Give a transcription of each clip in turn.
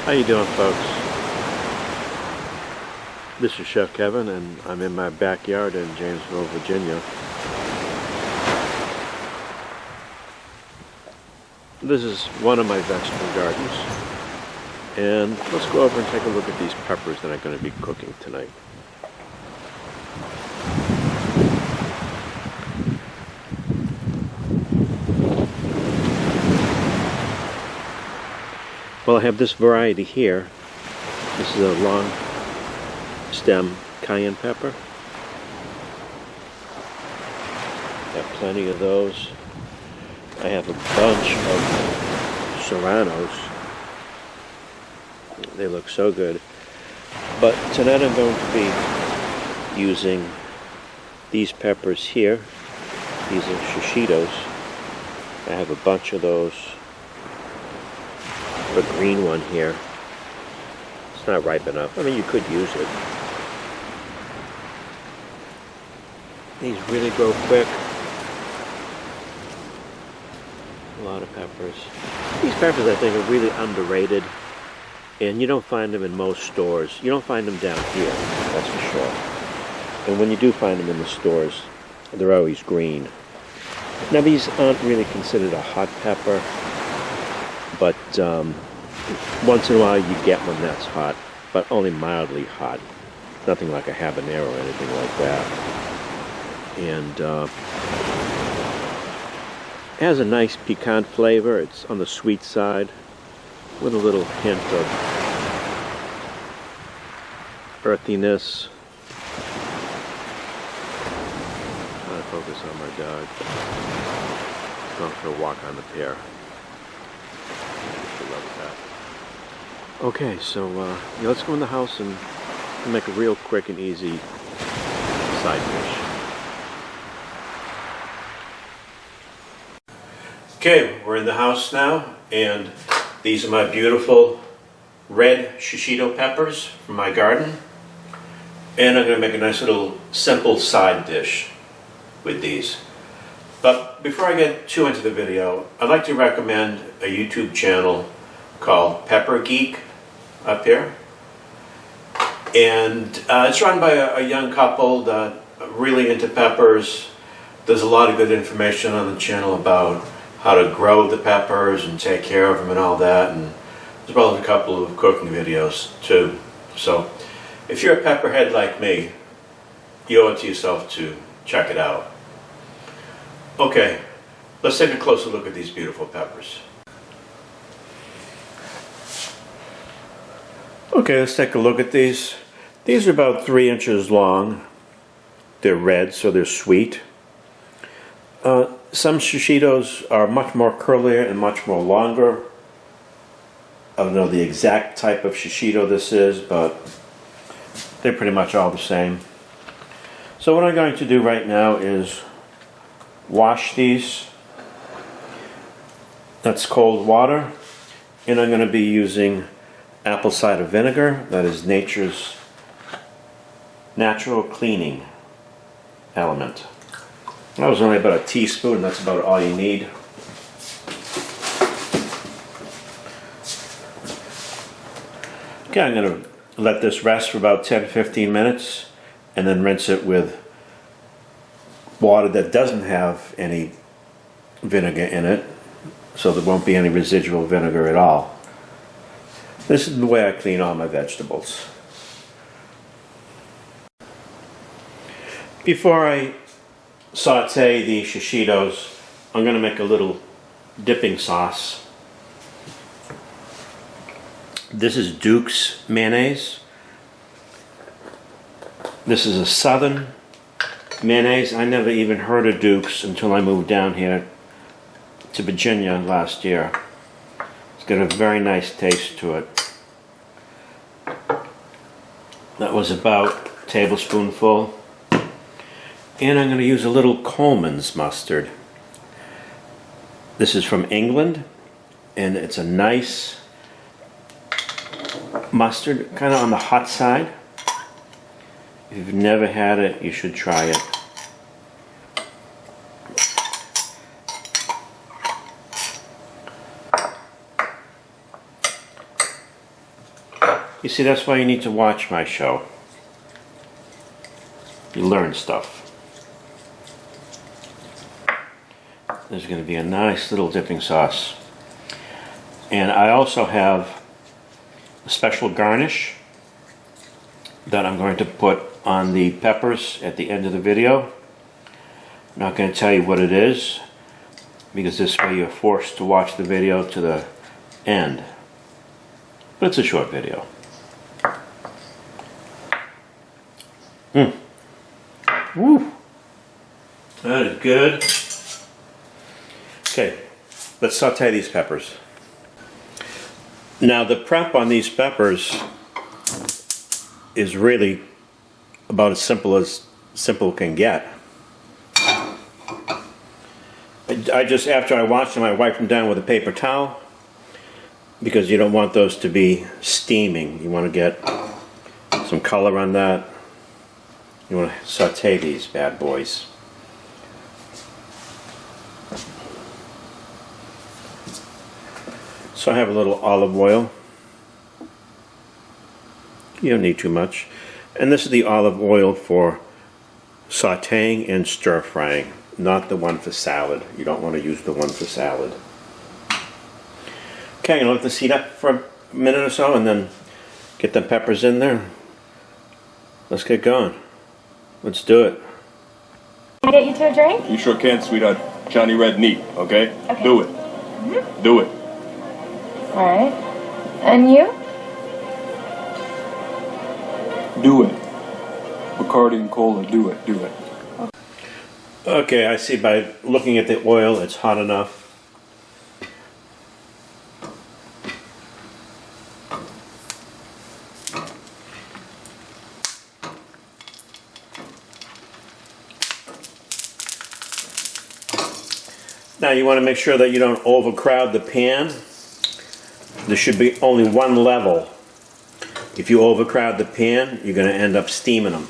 How you doing, folks? This is Chef Kevin, and I'm in my backyard in Janesville, Virginia. This is one of my vegetable gardens, and let's go over and take a look at these peppers that I'm going to be cooking tonight. Well, I have this variety here. This is a long stem cayenne pepper. Got plenty of those. I have a bunch of serranos. They look so good. But tonight I'm going to be using these peppers here. These are Shishitos. I have a bunch of those. A green one here. It's not ripe enough. I mean, you could use it. These really grow quick. A lot of peppers. These peppers, I think, are really underrated, and you don't find them in most stores. You don't find them down here, that's for sure. And when you do find them in the stores, they're always green. Now, these aren't really considered a hot pepper, but once in a while you get one that's hot, but only mildly hot. Nothing like a habanero or anything like that. And it has a nice piquant flavor. It's on the sweet side with a little hint of earthiness. Trying to focus on my dog. Going for a walk on the pier. I love that. Okay, so yeah, let's go in the house and make a real quick and easy side dish. Okay, we're in the house now, and these are my beautiful red Shishito peppers from my garden. And I'm going to make a nice little simple side dish with these. But before I get too into the video, I'd like to recommend a YouTube channel called Geek up here. And it's run by a young couple that are really into peppers. There's a lot of good information on the channel about how to grow the peppers and take care of them and all that, and as well as a couple of cooking videos too. So if you're a pepperhead like me, you owe it to yourself to check it out. Okay, let's take a closer look at these beautiful peppers. Okay, let's take a look at these. These are about 3 inches long. They're red, so they're sweet. Some Shishitos are much more curlier and much more longer. I don't know the exact type of Shishito this is, but they're pretty much all the same. So what I'm going to do right now is wash these. That's cold water. And I'm going to be using apple cider vinegar. That is nature's natural cleaning element. That was only about a teaspoon. That's about all you need. Okay, I'm going to let this rest for about 10-15 minutes and then rinse it with water that doesn't have any vinegar in it, so there won't be any residual vinegar at all. This is the way I clean all my vegetables. Before I saute the Shishitos, I'm going to make a little dipping sauce. This is Duke's mayonnaise. This is a southern mayonnaise. I never even heard of Duke's until I moved down here to Virginia last year. It's got a very nice taste to it. That was about a tablespoonful. And I'm going to use a little Coleman's mustard. This is from England, and it's a nice mustard, kind of on the hot side. If you've never had it, you should try it. You see, that's why you need to watch my show. You learn stuff. There's going to be a nice little dipping sauce. And I also have a special garnish that I'm going to put on the peppers at the end of the video. I'm not going to tell you what it is, because this way you're forced to watch the video to the end. But it's a short video. Woo! That is good. Okay, let's saute these peppers. Now the prep on these peppers is really about as simple can get. I just, after I wash them, I wipe them down with a paper towel, because you don't want those to be steaming. You want to get some color on that. You want to saute these bad boys. So I have a little olive oil. You don't need too much. And this is the olive oil for sauteing and stir frying, not the one for salad. You don't want to use the one for salad. Okay, I'm going to let this heat up for a minute or so and then get the peppers in there. Let's get going. Let's do it. Can I get you to a drink? You sure can, sweetheart. Johnny Red neat, okay? Do it. Do it. Alright. And you? Do it. Bacardi and cola, do it, do it. Okay, I see by looking at the oil it's hot enough. Now you want to make sure that you don't overcrowd the pan. There should be only one level. If you overcrowd the pan, you're going to end up steaming them.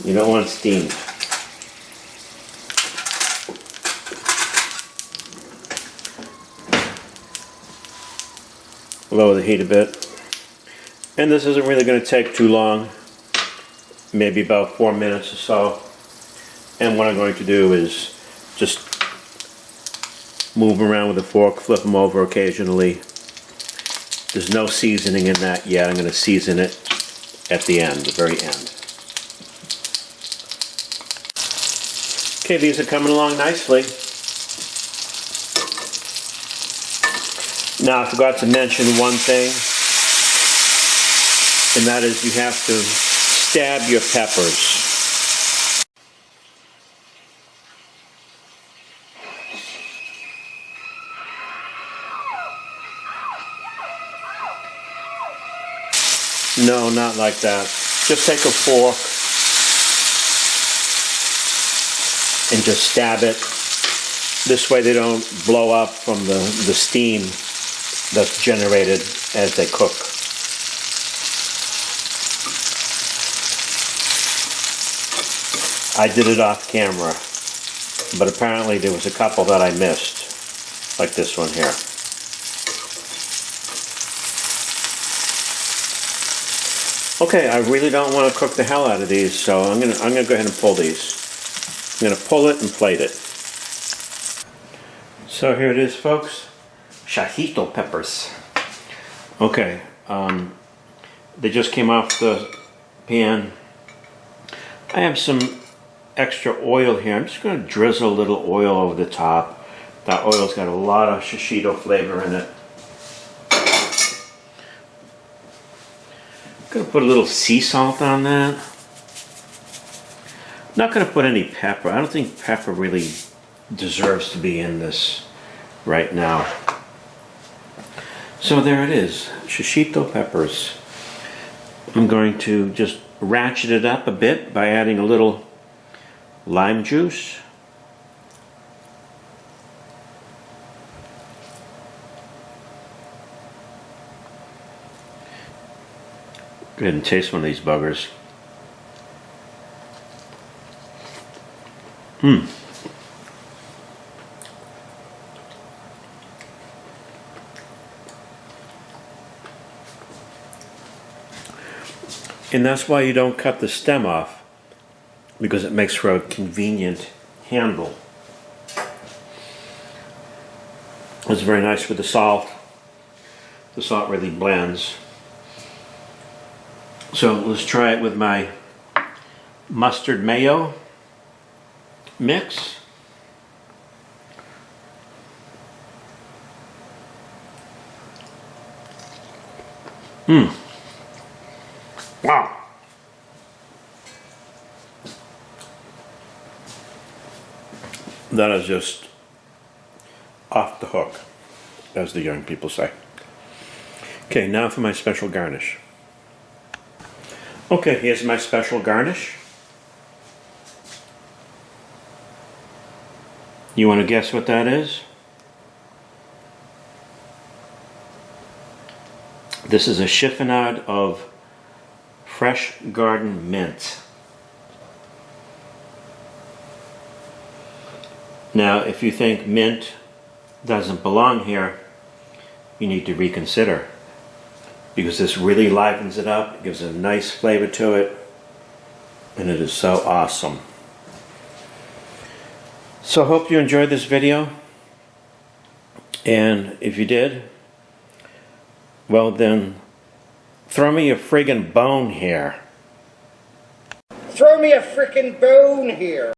You don't want it steamed. Lower the heat a bit. And this isn't really going to take too long. Maybe about 4 minutes or so. And what I'm going to do is just move them around with a fork, flip them over occasionally. There's no seasoning in that yet. I'm going to season it at the end, the very end. Okay, these are coming along nicely. Now, I forgot to mention one thing, and that is you have to stab your peppers. No, not like that. Just take a fork and just stab it. This way they don't blow up from the steam that's generated as they cook. I did it off camera, but apparently there was a couple that I missed, like this one here. Okay, I really don't want to cook the hell out of these, so I'm gonna go ahead and pull these. I'm gonna pull it and plate it. So here it is, folks. Shishito peppers. Okay, they just came off the pan. I have some extra oil here. I'm just gonna drizzle a little oil over the top. That oil's got a lot of shishito flavor in it. I'm gonna put a little sea salt on that. Not gonna put any pepper. I don't think pepper really deserves to be in this right now. So there it is, shishito peppers. I'm going to just ratchet it up a bit by adding a little lime juice. Go ahead and taste one of these buggers. And that's why you don't cut the stem off, because it makes for a convenient handle. It's very nice with the salt. The salt really blends. So let's try it with my mustard mayo mix. Wow. That is just off the hook, as the young people say. Okay, now for my special garnish. Okay, here's my special garnish. You want to guess what that is? This is a chiffonade of fresh garden mint. Now, if you think mint doesn't belong here, you need to reconsider, because this really livens it up, it gives a nice flavor to it, and it is so awesome. So I hope you enjoyed this video, and if you did, well then, throw me a friggin' bone here. Throw me a frickin' bone here.